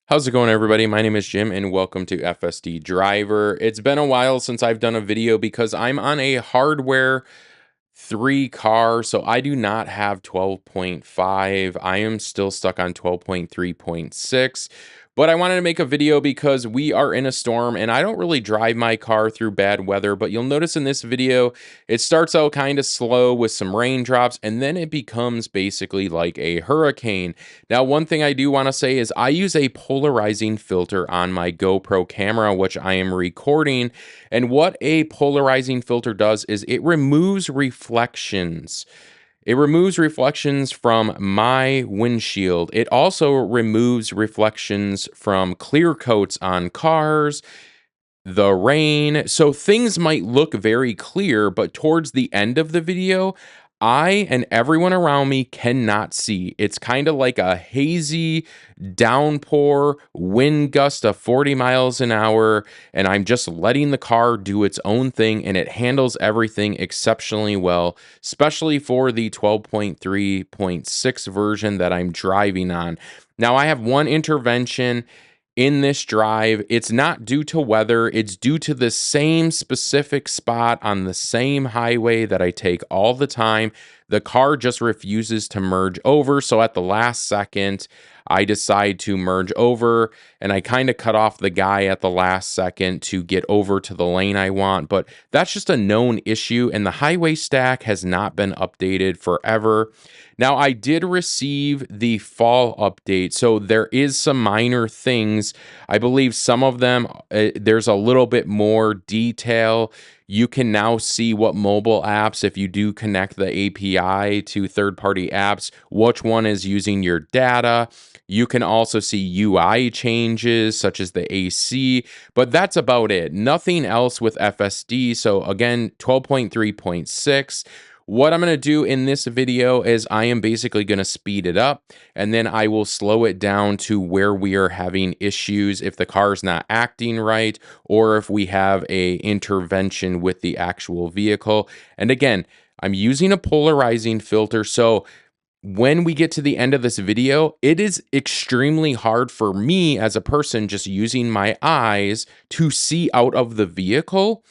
How's it going, everybody? My name is Jim, and welcome to FSD Driver. It's been a while since I've done a video because I'm on a hardware 3 car, so I do not have 12.5. I am still stuck on 12.3.6. But I wanted to make a video because we are in a storm and I don't really drive my car through bad weather. But you'll notice in this video, it starts out kind of slow with some raindrops and then it becomes basically like a hurricane. Now, one thing I do want to say is I use a polarizing filter on my GoPro camera, which I am recording. And what a polarizing filter does is it removes reflections. It removes reflections from my windshield. It also removes reflections from clear coats on cars, the rain. So things might look very clear, but towards the end of the video, I and everyone around me cannot see. It's kind of like a hazy downpour, wind gust of 40 miles an hour, and I'm just letting the car do its own thing, and it handles everything exceptionally well, especially for the 12.3.6 version that I'm driving on. Now, I have one intervention in this drive. It's not due to weather, it's due to the same specific spot on the same highway that I take all the time. The car just refuses to merge over. So at the last second, I decide to merge over and I kind of cut off the guy at the last second to get over to the lane I want. But that's just a known issue, and the highway stack has not been updated forever. Now, I did receive the fall update, so there is some minor things. I believe some of them, there's a little bit more detail. You can now see what mobile apps, if you do connect the API to third-party apps, which one is using your data. You can also see UI changes such as the AC, but that's about it. Nothing else with FSD. So again, 12.3.6. What I'm going to do in this video is I am basically going to speed it up and then I will slow it down to where we are having issues if the car is not acting right or if we have a intervention with the actual vehicle. And again, I'm using a polarizing filter, so when we get to the end of this video, it is extremely hard for me as a person just using my eyes to see out of the vehicle.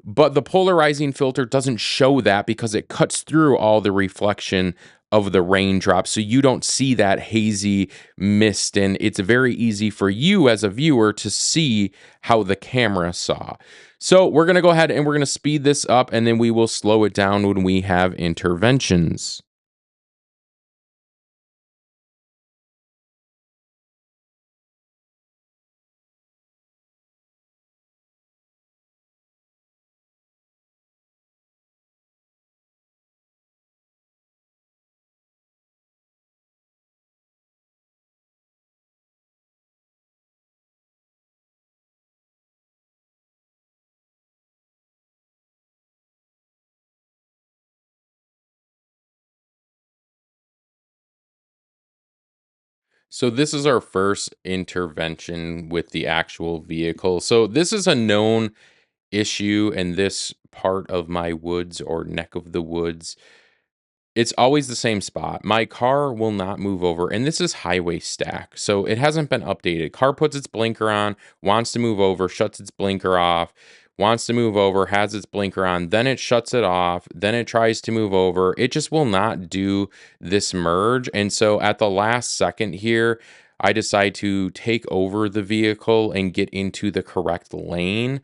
But the polarizing filter doesn't show that because it cuts through all the reflection of the raindrops. So you don't see that hazy mist. And it's very easy for you as a viewer to see how the camera saw. So we're going to go ahead and we're going to speed this up and then we will slow it down when we have interventions. So this is our first intervention with the actual vehicle. So this is a known issue in this part of my woods or neck of the woods. It's always the same spot. My car will not move over, and this is highway stack, so it hasn't been updated. Car puts its blinker on, wants to move over, shuts its blinker off, wants to move over, has its blinker on, then it shuts it off, then it tries to move over. It just will not do this merge, and so at the last second here, I decide to take over the vehicle and get into the correct lane.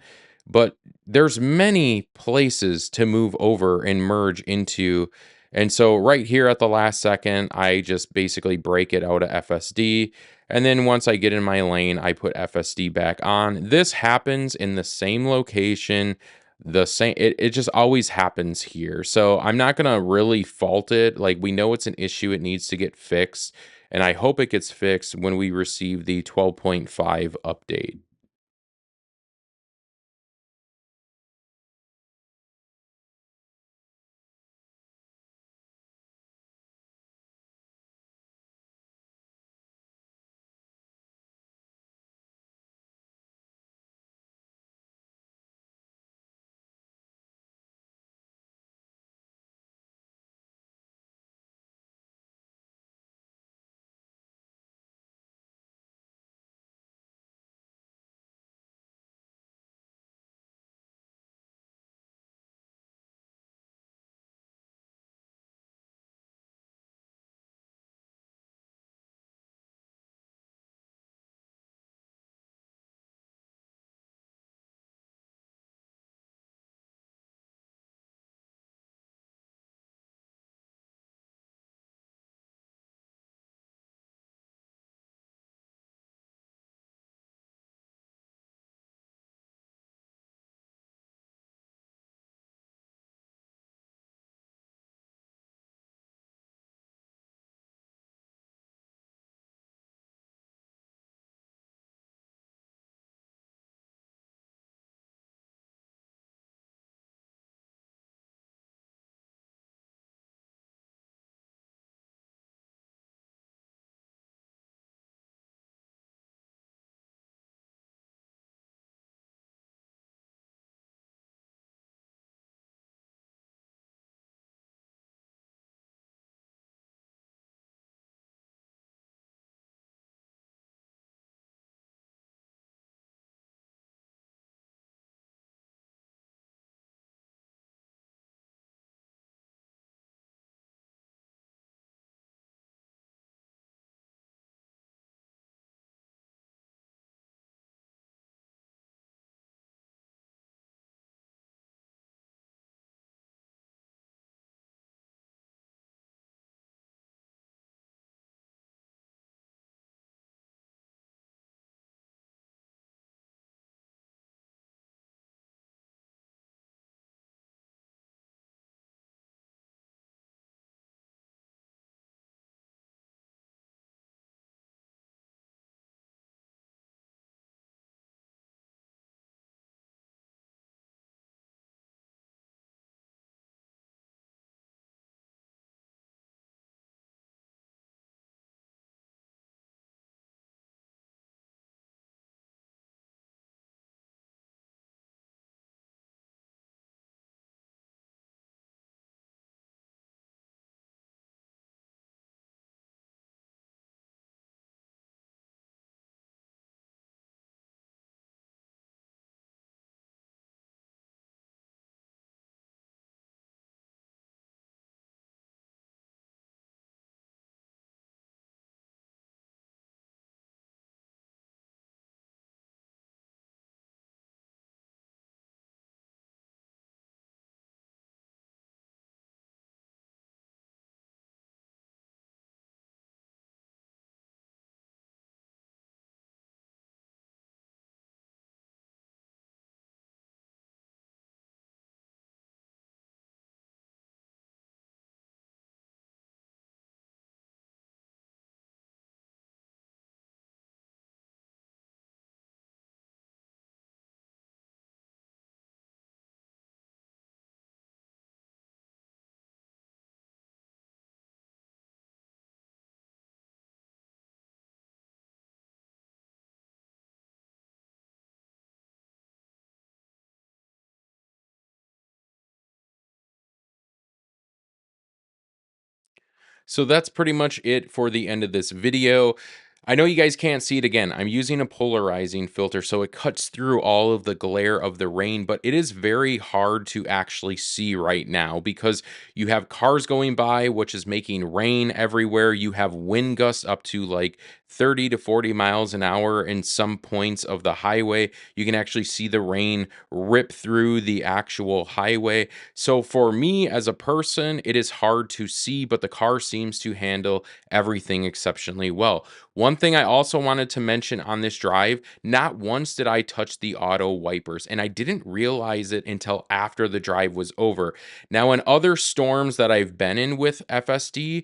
But there's many places to move over and merge into, and so right here at the last second, I just basically break it out of FSD. And then once I get in my lane, I put FSD back on. This happens in the same location, the same, it just always happens here. So I'm not gonna really fault it. Like, we know it's an issue, it needs to get fixed. And I hope it gets fixed when we receive the 12.5 update. So that's pretty much it for the end of this video. I know you guys can't see it again. I'm using a polarizing filter, so it cuts through all of the glare of the rain, but it is very hard to actually see right now because you have cars going by, which is making rain everywhere. You have wind gusts up to like 30 to 40 miles an hour in some points of the highway. You can actually see the rain rip through the actual highway. So for me as a person, it is hard to see, but the car seems to handle everything exceptionally well. One thing I also wanted to mention on this drive, not once did I touch the auto wipers, and I didn't realize it until after the drive was over. Now, in other storms that I've been in with FSD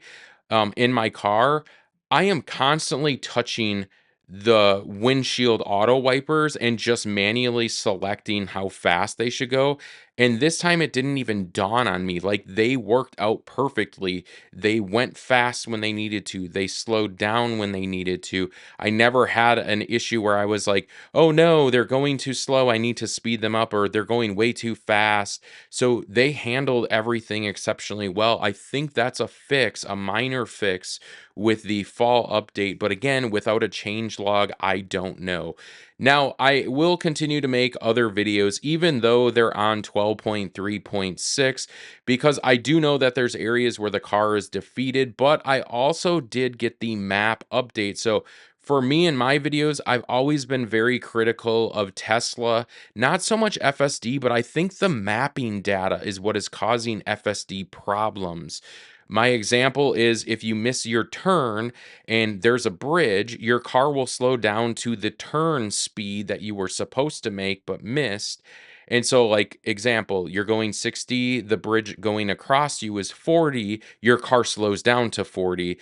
in my car, I am constantly touching the windshield auto wipers and just manually selecting how fast they should go. And this time it didn't even dawn on me. Like they worked out perfectly. They went fast when they needed to. They slowed down when they needed to. I never had an issue where I was like, oh no, they're going too slow. I need to speed them up, or they're going way too fast. So they handled everything exceptionally well. I think that's a fix, a minor fix with the fall update. But again, without a change log, I don't know. Now, I will continue to make other videos, even though they're on 12.3.6, because I do know that there's areas where the car is defeated, but I also did get the map update. So for me in my videos, I've always been very critical of Tesla, not so much FSD, but I think the mapping data is what is causing FSD problems. My example is if you miss your turn and there's a bridge, your car will slow down to the turn speed that you were supposed to make but missed. And so, like, example, you're going 60, the bridge going across you is 40, your car slows down to 40.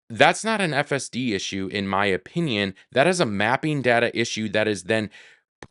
That's not an FSD issue, in my opinion. That is a mapping data issue that is then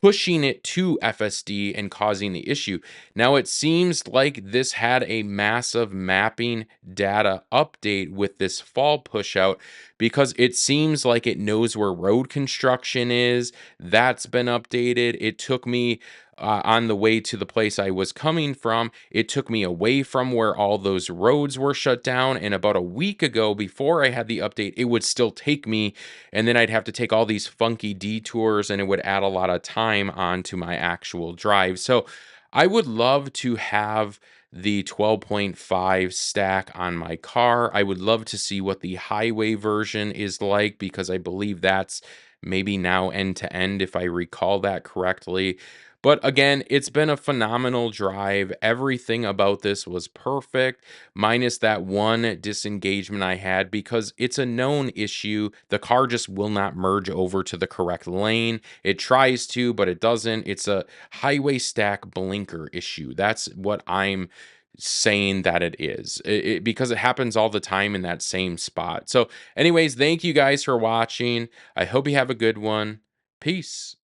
pushing it to FSD and causing the issue. Now, it seems like this had a massive mapping data update with this fall push out because it seems like it knows where road construction is. That's been updated. It took me on the way to the place I was coming from. It took me away from where all those roads were shut down. And about a week ago, before I had the update, it would still take me, and then I'd have to take all these funky detours, and it would add a lot of time onto my actual drive. So I would love to have the 12.5 stack on my car. I would love to see what the highway version is like because I believe that's maybe now end to end, if I recall that correctly. But again, it's been a phenomenal drive. Everything about this was perfect, minus that one disengagement I had because it's a known issue. The car just will not merge over to the correct lane. It tries to, but it doesn't. It's a highway stack blinker issue. That's what I'm saying that it is because it happens all the time in that same spot. So anyways, thank you guys for watching. I hope you have a good one. Peace.